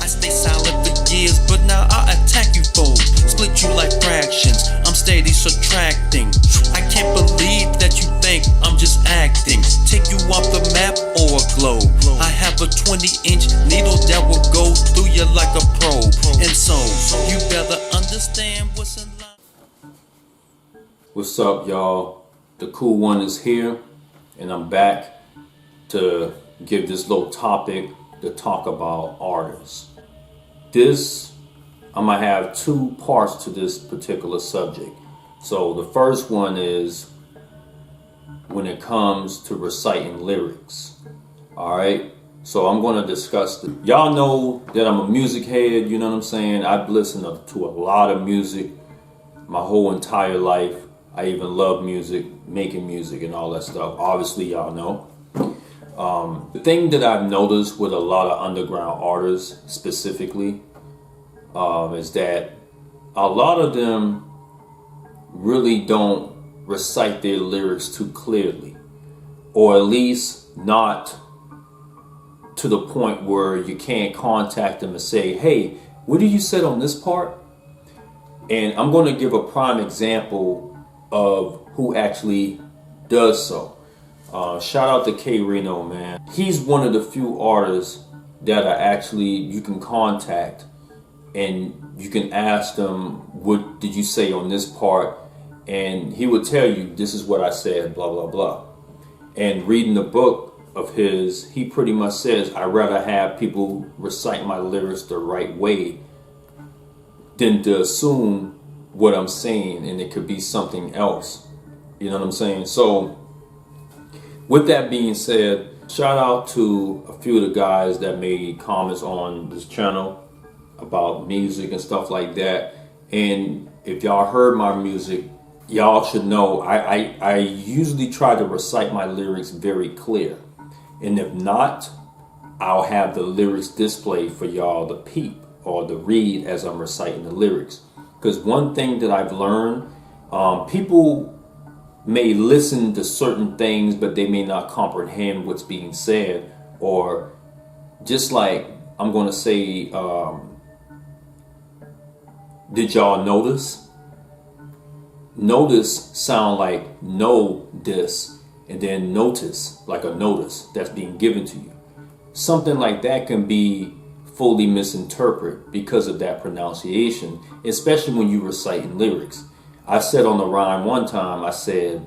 I stay silent for years, but now I attack you fool. Split you like fractions, I'm steady subtracting. I can't believe that you think I'm just acting. Take you off the map or a globe. I have a 20-inch needle that will go through you like a probe. And so, you better understand what's in line. What's up, y'all? DaCoolOne is here, and I'm back to give this little topic to talk about artists. I'm gonna have two parts to this particular subject. So the first one is when it comes to reciting lyrics. All right. So I'm going to discuss y'all know that I'm a music head. You know what I'm saying? I've listened to a lot of music my whole entire life. I even love music, making music and all that stuff. Obviously, y'all know. The thing that I've noticed with a lot of underground artists specifically is that a lot of them really don't recite their lyrics too clearly, or at least not to the point where you can't contact them and say, hey, what did you say on this part? And I'm going to give a prime example of who actually does so. Shout out to K Reno, man. He's one of the few artists that are actually you can contact and you can ask them, what did you say on this part? And he would tell you, this is what I said, blah, blah, blah. And reading the book of his, he pretty much says, I'd rather have people recite my lyrics the right way than to assume what I'm saying and it could be something else. You know what I'm saying? So with that being said, shout out to a few of the guys that made comments on this channel about music and stuff like that. And if y'all heard my music, y'all should know I usually try to recite my lyrics very clear. And if not, I'll have the lyrics displayed for y'all to peep or to read as I'm reciting the lyrics. Because one thing that I've learned, people may listen to certain things, but they may not comprehend what's being said. Or just like I'm going to say, did y'all notice? Notice sound like know this, and then notice like a notice that's being given to you. Something like that can be fully misinterpreted because of that pronunciation, especially when you reciting lyrics. I said on the rhyme one time, I said,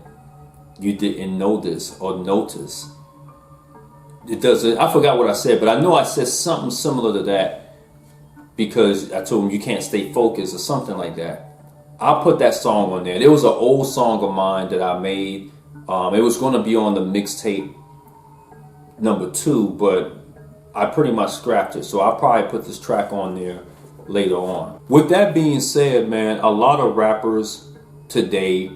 you didn't know this or notice. It doesn't, I forgot what I said, but I know I said something similar to that because I told him you can't stay focused or something like that. I'll put that song on there. It was an old song of mine that I made. It was going to be on the mixtape number 2, but I pretty much scrapped it. So I'll probably put this track on there later on. With that being said, man, a lot of rappers today,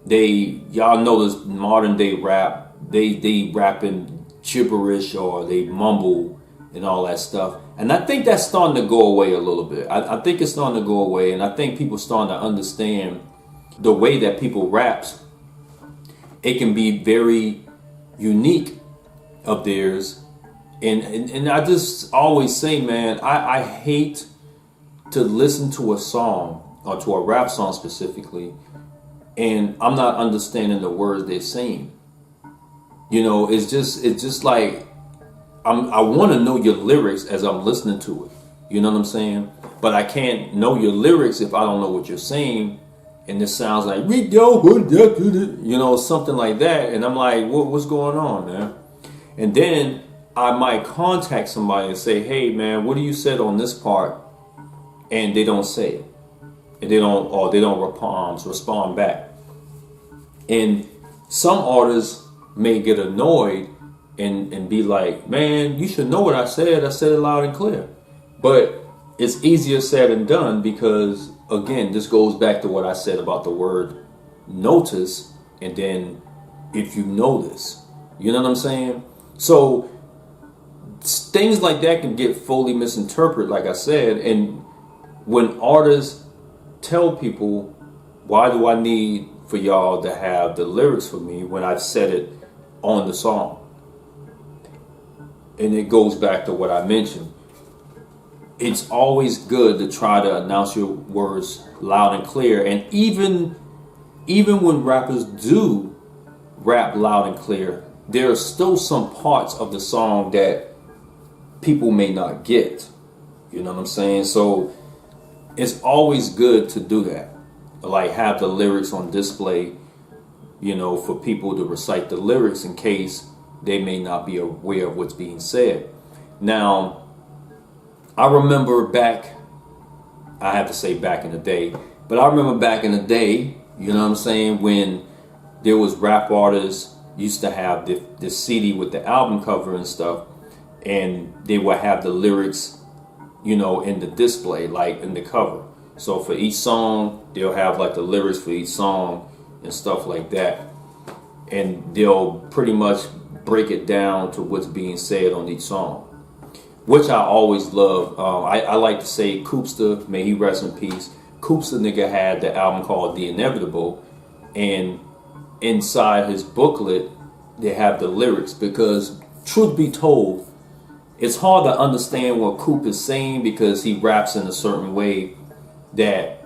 y'all know this modern day rap, they rapping gibberish or they mumble and all that stuff. And I think that's starting to go away a little bit. I think it's starting to go away, and I think people starting to understand the way that people raps. It can be very unique of theirs. And I just always say, man, I hate to listen to a song or to a rap song specifically, and I'm not understanding the words they're saying. You know, it's just like I want to know your lyrics as I'm listening to it. You know what I'm saying? But I can't know your lyrics if I don't know what you're saying. And this sounds like, you know, something like that. And I'm like, what's going on, man? And then I might contact somebody and say, hey, man, what do you said on this part? And they don't say it. And they don't respond back. And some artists may get annoyed and be like, man, you should know what I said. I said it loud and clear. But it's easier said than done because, again, this goes back to what I said about the word notice. And then if you know this, you know what I'm saying? So things like that can get fully misinterpreted, like I said. And when artists tell people, why do I need for y'all to have the lyrics for me when I've said it on the song? And it goes back to what I mentioned. it's always good to try to announce your words loud and clear. And even when rappers do rap loud and clear, there are still some parts of the song that people may not get. You know what I'm saying? So it's always good to do that. Like have the lyrics on display, you know, for people to recite the lyrics in case they may not be aware of what's being said. Now, I remember I have to say back in the day, but I remember back in the day, you know what I'm saying, when there was rap artists used to have this CD with the album cover and stuff, and they would have the lyrics, you know, in the display, like in the cover. So for each song, they'll have like the lyrics for each song and stuff like that. And they'll pretty much break it down to what's being said on each song, which I always love. I like to say Koopsta, may he rest in peace. Koopsta nigga had the album called The Inevitable, and inside his booklet, they have the lyrics, because truth be told, it's hard to understand what Coop is saying because he raps in a certain way that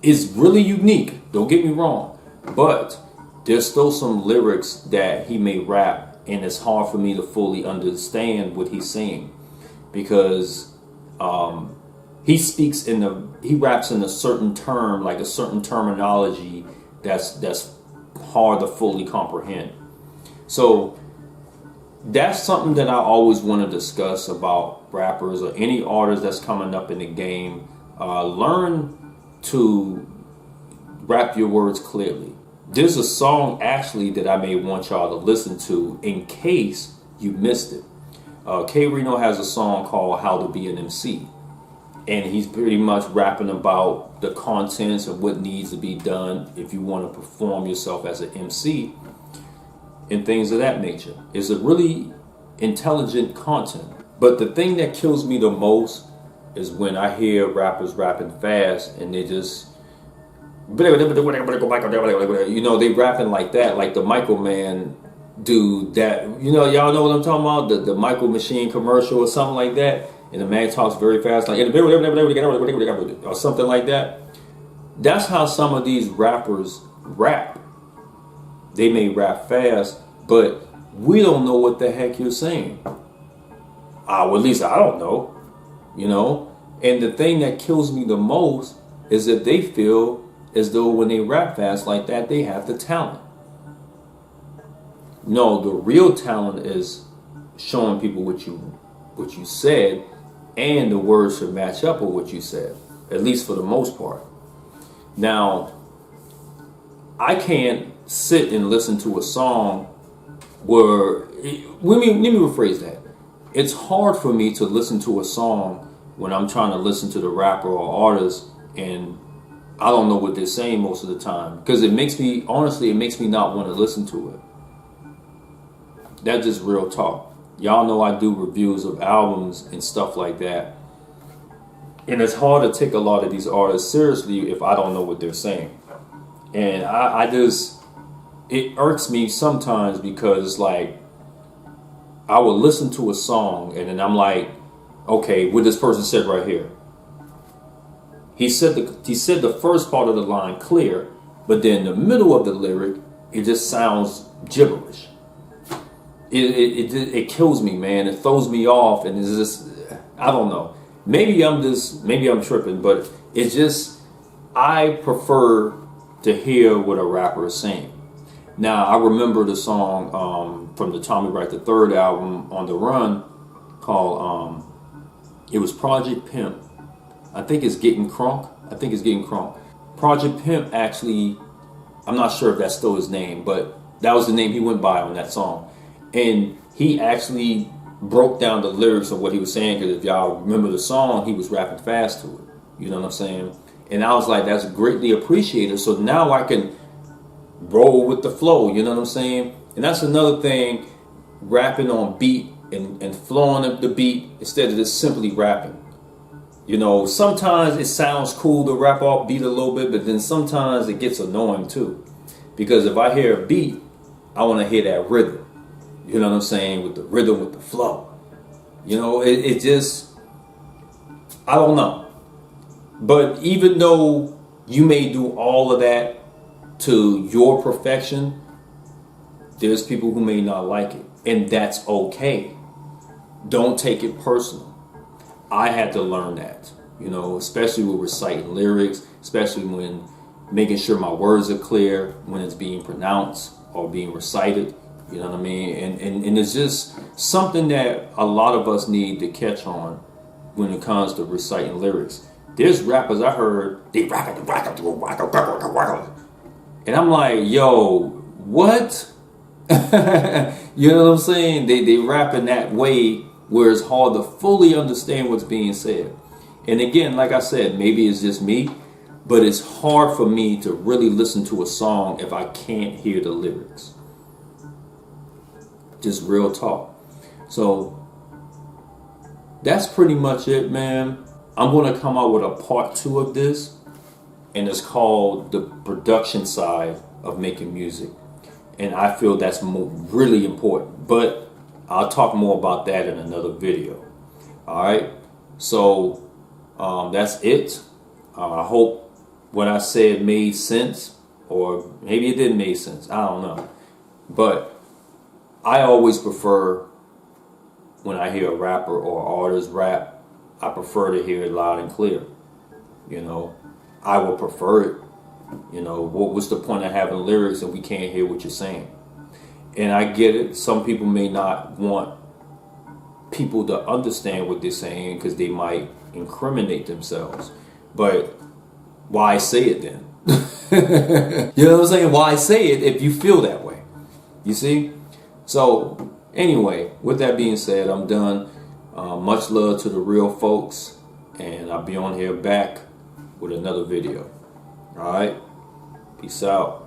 is really unique. Don't get me wrong, but there's still some lyrics that he may rap, and it's hard for me to fully understand what he's saying, because he raps in a certain term, like a certain terminology that's hard to fully comprehend. So that's something that I always want to discuss about rappers or any artist that's coming up in the game. Learn to rap your words clearly. There's a song actually that I may want y'all to listen to in case you missed it. K Reno has a song called How to Be an MC. And he's pretty much rapping about the contents of what needs to be done if you want to perform yourself as an MC and things of that nature. It's a really intelligent content. But the thing that kills me the most is when I hear rappers rapping fast and they just, you know, they rapping like that, like the Microman dude that, you know, y'all know what I'm talking about? The Micro Machine commercial or something like that. And the man talks very fast, like, or something like that. That's how some of these rappers rap. They may rap fast, but we don't know what the heck you're saying. Well, at least I don't know, you know. And the thing that kills me the most is that they feel as though when they rap fast like that, they have the talent. No, the real talent is showing people what you said, and the words should match up with what you said, at least for the most part. Now, I can't sit and listen to a song where, let me rephrase that. It's hard for me to listen to a song when I'm trying to listen to the rapper or artist and I don't know what they're saying most of the time, because it makes me not want to listen to it. That's just real talk. Y'all know I do reviews of albums and stuff like that. And it's hard to take a lot of these artists seriously if I don't know what they're saying. And it irks me sometimes, because like I will listen to a song and then I'm like, okay, what this person said right here. He said the first part of the line clear, but then the middle of the lyric, it just sounds gibberish. It kills me, man. It throws me off, and it's just, I don't know. Maybe I'm tripping, but it's just, I prefer to hear what a rapper is saying. Now, I remember the song from the Tommy Wright III album, On the Run, called, it was Project Pimp. I think it's Getting Crunk. Project Pimp actually, I'm not sure if that's still his name, but that was the name he went by on that song. And he actually broke down the lyrics of what he was saying, because if y'all remember the song, he was rapping fast to it. You know what I'm saying? And I was like, that's greatly appreciated. So now I can roll with the flow. You know what I'm saying? And that's another thing, rapping on beat and flowing up the beat instead of just simply rapping. You know, sometimes it sounds cool to rap off beat a little bit, but then sometimes it gets annoying too. Because if I hear a beat, I want to hear that rhythm. You know what I'm saying? With the rhythm, with the flow. You know, it just, I don't know. But even though you may do all of that to your perfection, there's people who may not like it. And that's okay. Don't take it personal. I had to learn that, you know, especially with reciting lyrics, especially when making sure my words are clear when it's being pronounced or being recited. You know what I mean? And it's just something that a lot of us need to catch on when it comes to reciting lyrics. There's rappers I heard, they rap it, and I'm like, yo, what? You know what I'm saying? They rap in that way where it's hard to fully understand what's being said. And again, like I said, maybe it's just me, but it's hard for me to really listen to a song if I can't hear the lyrics. Just real talk. So that's pretty much it, man. I'm going to come out with a part 2 of this, and it's called the production side of making music. And I feel that's really important, but I'll talk more about that in another video. All right. So that's it. I hope what I said made sense, or maybe it didn't make sense. I don't know. But I always prefer, when I hear a rapper or artist rap, I prefer to hear it loud and clear. You know, I would prefer it. You know, what's the point of having lyrics and we can't hear what you're saying? And I get it. Some people may not want people to understand what they're saying because they might incriminate themselves. But why say it then? You know what I'm saying? Why say it if you feel that way? You see? So anyway, with that being said, I'm done. Much love to the real folks, and I'll be on here back with another video. All right, peace out.